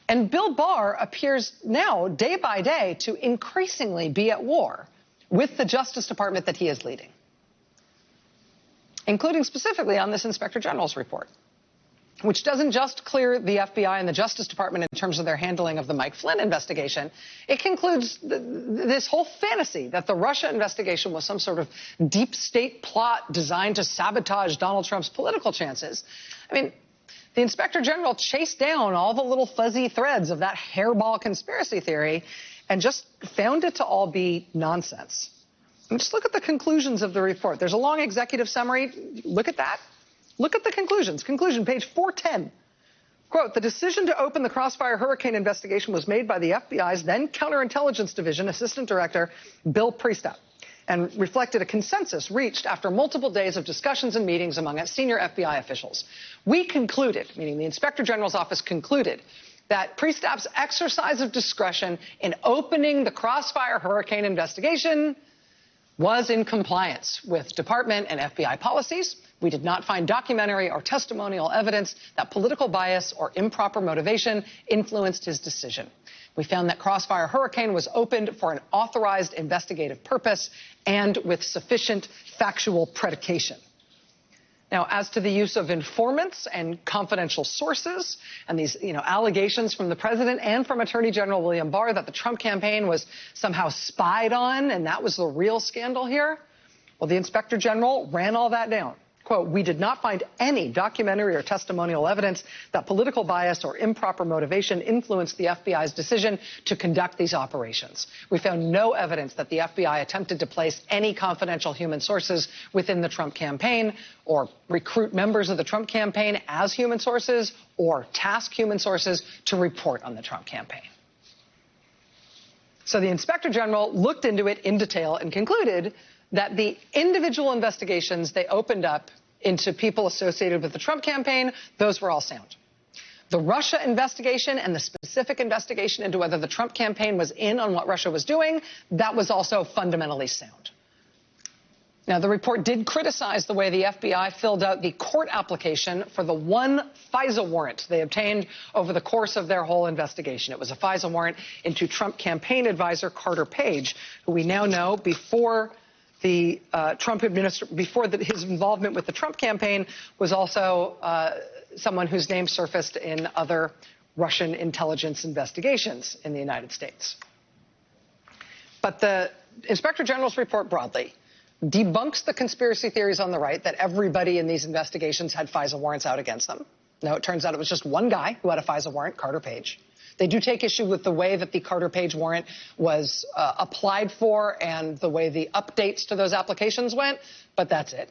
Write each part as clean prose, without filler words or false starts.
And Bill Barr appears now, day by day, to increasingly be at war with the Justice Department that he is leading, including specifically on this Inspector General's report, which doesn't just clear the FBI and the Justice Department in terms of their handling of the Mike Flynn investigation. It concludes this whole fantasy that the Russia investigation was some sort of deep state plot designed to sabotage Donald Trump's political chances. I mean, the Inspector General chased down all the little fuzzy threads of that hairball conspiracy theory and just found it to all be nonsense. And just look at the conclusions of the report. There's a long executive summary. Look at that. Look at the conclusions. Conclusion, page 410. Quote, the decision to open the Crossfire Hurricane investigation was made by the FBI's then Counterintelligence Division Assistant Director Bill Priestap and reflected a consensus reached after multiple days of discussions and meetings among senior FBI officials. We concluded, meaning the Inspector General's office concluded, that Priestap's exercise of discretion in opening the Crossfire Hurricane investigation was in compliance with department and FBI policies. We did not find documentary or testimonial evidence that political bias or improper motivation influenced his decision. We found that Crossfire Hurricane was opened for an authorized investigative purpose and with sufficient factual predication. Now, as to the use of informants and confidential sources and these, allegations from the president and from Attorney General William Barr that the Trump campaign was somehow spied on and that was the real scandal here, well, the Inspector General ran all that down. Quote, we did not find any documentary or testimonial evidence that political bias or improper motivation influenced the FBI's decision to conduct these operations. We found no evidence that the FBI attempted to place any confidential human sources within the Trump campaign or recruit members of the Trump campaign as human sources or task human sources to report on the Trump campaign. So the Inspector General looked into it in detail and concluded that the individual investigations they opened up into people associated with the Trump campaign, those were all sound. The Russia investigation and the specific investigation into whether the Trump campaign was in on what Russia was doing, that was also fundamentally sound. Now, the report did criticize the way the FBI filled out the court application for the one FISA warrant they obtained over the course of their whole investigation. It was a FISA warrant into Trump campaign advisor Carter Page, who we now know before the his involvement with the Trump campaign was also someone whose name surfaced in other Russian intelligence investigations in the United States. But the Inspector General's report broadly debunks the conspiracy theories on the right that everybody in these investigations had FISA warrants out against them. No, it turns out it was just one guy who had a FISA warrant, Carter Page. They do take issue with the way that the Carter Page warrant was applied for and the way the updates to those applications went, but that's it.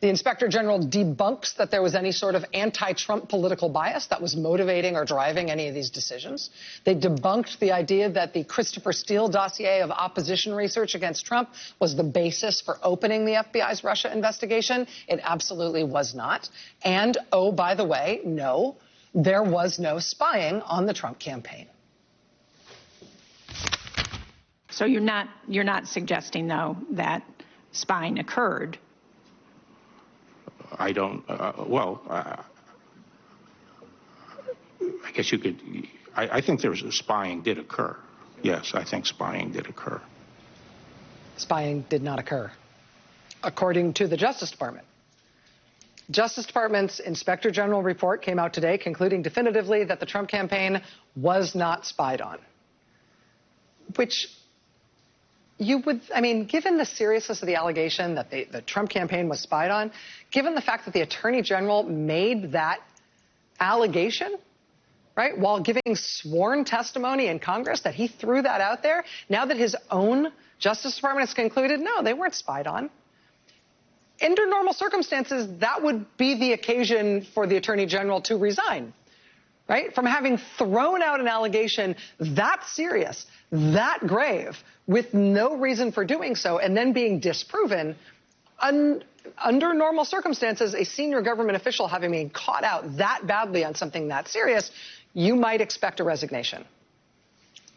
The Inspector General debunks that there was any sort of anti-Trump political bias that was motivating or driving any of these decisions. They debunked the idea that the Christopher Steele dossier of opposition research against Trump was the basis for opening the FBI's Russia investigation. It absolutely was not. And, oh, by the way, no, there was no spying on the Trump campaign. So you're not suggesting, though, that spying occurred? I don't, I guess you could, I think spying did occur. Yes, I think spying did occur. Spying did not occur, according to the Justice Department. Justice Department's Inspector General report came out today concluding definitively that the Trump campaign was not spied on, which you would, I mean, given the seriousness of the allegation that the Trump campaign was spied on, given the fact that the Attorney General made that allegation, right, while giving sworn testimony in Congress, that he threw that out there, now that his own Justice Department has concluded, no, they weren't spied on. Under normal circumstances, that would be the occasion for the Attorney General to resign, right? From having thrown out an allegation that serious, that grave, with no reason for doing so, and then being disproven. Under normal circumstances, a senior government official having been caught out that badly on something that serious, you might expect a resignation.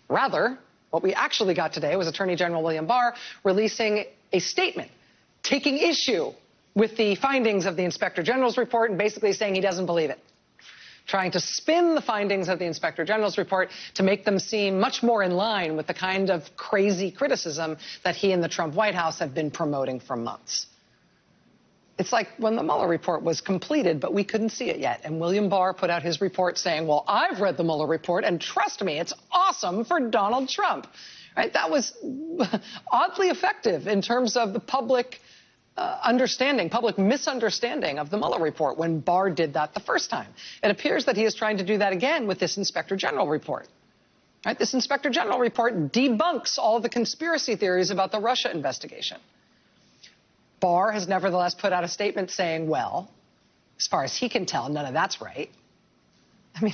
Rather, what we actually got today was Attorney General William Barr releasing a statement taking issue with the findings of the Inspector General's report and basically saying he doesn't believe it. trying to spin the findings of the Inspector General's report to make them seem much more in line with the kind of crazy criticism that he and the Trump White House have been promoting for months. It's like when the Mueller report was completed, but we couldn't see it yet. And William Barr put out his report saying, well, I've read the Mueller report, and trust me, it's awesome for Donald Trump. Right? That was oddly effective in terms of the public public misunderstanding of the Mueller report when Barr did that the first time. It appears that he is trying to do that again with this Inspector General report. Right? This Inspector General report debunks all the conspiracy theories about the Russia investigation. Barr has nevertheless put out a statement saying, well, as far as he can tell, none of that's right. I mean,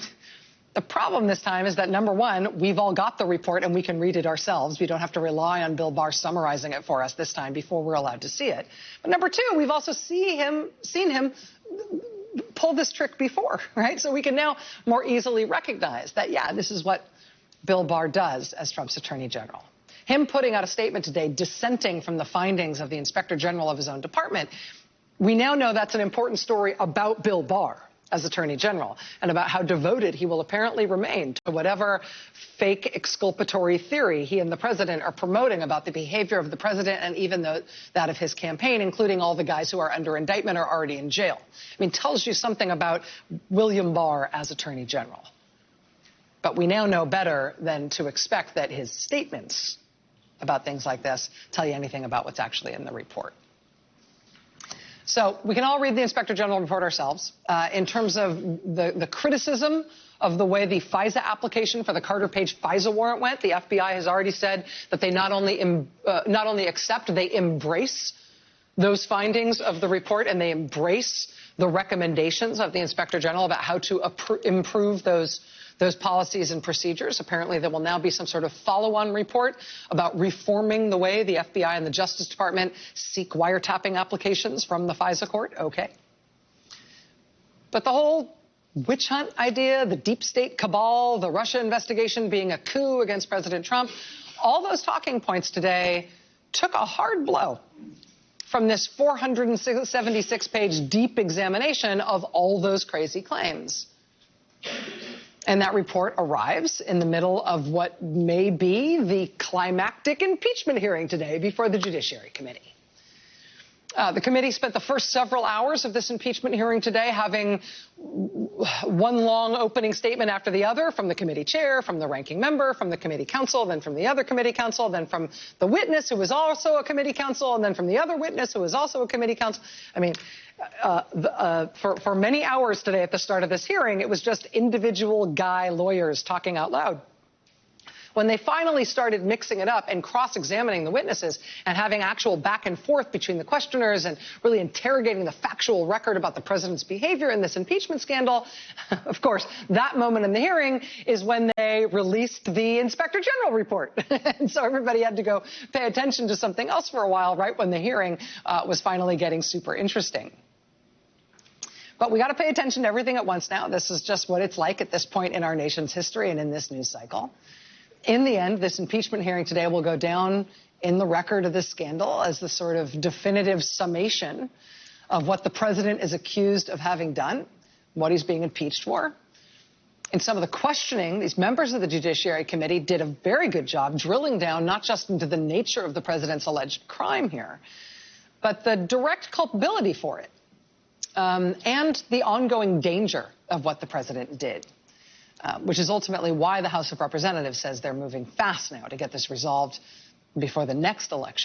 the problem this time is that, number one, we've all got the report and we can read it ourselves. We don't have to rely on Bill Barr summarizing it for us this time before we're allowed to see it. But number two, we've also seen him pull this trick before, right? So we can now more easily recognize that, yeah, this is what Bill Barr does as Trump's Attorney General. Him putting out a statement today dissenting from the findings of the Inspector General of his own department, we now know that's an important story about Bill Barr as Attorney General and about how devoted he will apparently remain to whatever fake exculpatory theory he and the president are promoting about the behavior of the president and even that of his campaign, including all the guys who are under indictment or already in jail. I mean, tells you something about William Barr as Attorney General. But we now know better than to expect that his statements about things like this tell you anything about what's actually in the report. So we can all read the Inspector General report ourselves. In terms of the criticism of the way the FISA application for the Carter Page FISA warrant went, the FBI has already said that they not only accept, they embrace those findings of the report, and they embrace the recommendations of the Inspector General about how to improve those policies and procedures. Apparently, there will now be some sort of follow-on report about reforming the way the FBI and the Justice Department seek wiretapping applications from the FISA court. Okay. But the whole witch hunt idea, the deep state cabal, the Russia investigation being a coup against President Trump, all those talking points today took a hard blow from this 476-page deep examination of all those crazy claims. And that report arrives in the middle of what may be the climactic impeachment hearing today before the Judiciary Committee. The committee spent the first several hours of this impeachment hearing today having one long opening statement after the other from the committee chair, from the ranking member, from the committee counsel, then from the other committee counsel, then from the witness who was also a committee counsel, and then from the other witness who was also a committee counsel. I mean, for many hours today at the start of this hearing, it was just individual guy lawyers talking out loud. When they finally started mixing it up and cross-examining the witnesses and having actual back and forth between the questioners and really interrogating the factual record about the president's behavior in this impeachment scandal, of course, that moment in the hearing is when they released the Inspector General report. And so everybody had to go pay attention to something else for a while, right when the hearing was finally getting super interesting. But we got to pay attention to everything at once now. This is just what it's like at this point in our nation's history and in this news cycle. In the end, this impeachment hearing today will go down in the record of this scandal as the sort of definitive summation of what the president is accused of having done, what he's being impeached for. In some of the questioning, these members of the Judiciary Committee did a very good job drilling down not just into the nature of the president's alleged crime here, but the direct culpability for it, and the ongoing danger of what the president did. Which is ultimately why the House of Representatives says they're moving fast now to get this resolved before the next election.